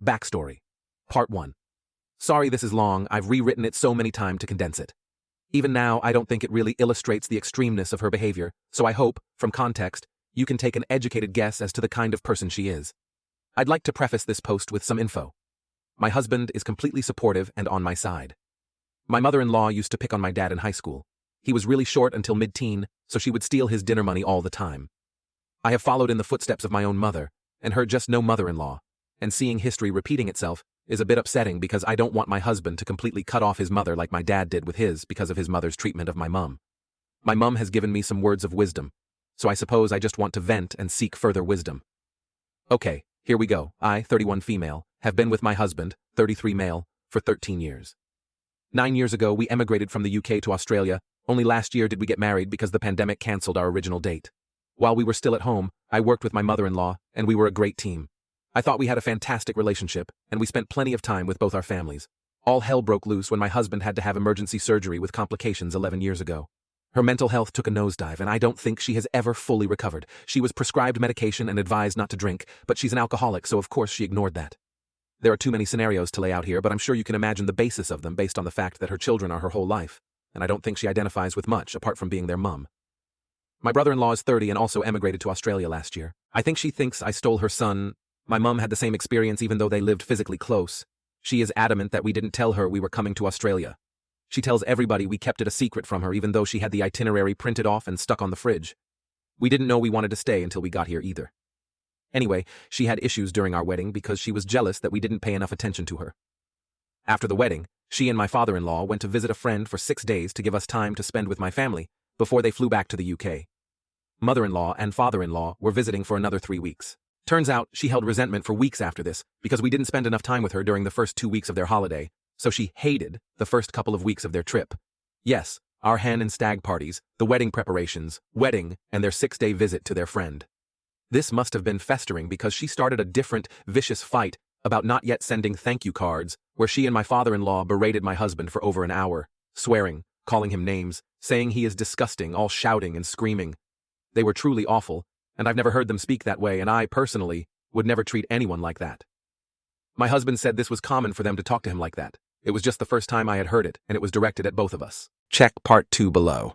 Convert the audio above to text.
Backstory. Part 1. Sorry this is long, I've rewritten it so many times to condense it. Even now, I don't think it really illustrates the extremeness of her behavior, so I hope, from context, you can take an educated guess as to the kind of person she is. I'd like to preface this post with some info. My husband is completely supportive and on my side. My mother-in-law used to pick on my dad in high school. He was really short until mid-teen, so she would steal his dinner money all the time. I have followed in the footsteps of my own mother, and her just no mother-in-law, and seeing history repeating itself is a bit upsetting because I don't want my husband to completely cut off his mother like my dad did with his because of his mother's treatment of my mum. My mum has given me some words of wisdom, so I suppose I just want to vent and seek further wisdom. Okay, here we go. I, 31 female, have been with my husband, 33 male, for 13 years. 9 years ago, we emigrated from the UK to Australia. Only last year did we get married because the pandemic cancelled our original date. While we were still at home, I worked with my mother-in-law, and we were a great team. I thought we had a fantastic relationship, and we spent plenty of time with both our families. All hell broke loose when my husband had to have emergency surgery with complications 11 years ago. Her mental health took a nosedive, and I don't think she has ever fully recovered. She was prescribed medication and advised not to drink, but she's an alcoholic, so of course she ignored that. There are too many scenarios to lay out here, but I'm sure you can imagine the basis of them based on the fact that her children are her whole life, and I don't think she identifies with much apart from being their mum. My brother-in-law is 30 and also emigrated to Australia last year. I think she thinks I stole her son. My mum had the same experience even though they lived physically close. She is adamant that we didn't tell her we were coming to Australia. She tells everybody we kept it a secret from her even though she had the itinerary printed off and stuck on the fridge. We didn't know we wanted to stay until we got here either. Anyway, she had issues during our wedding because she was jealous that we didn't pay enough attention to her. After the wedding, she and my father-in-law went to visit a friend for 6 days to give us time to spend with my family before they flew back to the UK. Mother-in-law and father-in-law were visiting for another 3 weeks. Turns out she held resentment for weeks after this because we didn't spend enough time with her during the first 2 weeks of their holiday, so she hated the first couple of weeks of their trip. Yes, our hen and stag parties, the wedding preparations, wedding, and their 6-day visit to their friend. This must have been festering because she started a different, vicious fight about not yet sending thank you cards, where she and my father-in-law berated my husband for over an hour, swearing, calling him names, saying he is disgusting, all shouting and screaming. They were truly awful, and I've never heard them speak that way, and I, personally, would never treat anyone like that. My husband said this was common for them to talk to him like that. It was just the first time I had heard it, and it was directed at both of us. Check Part 2 below.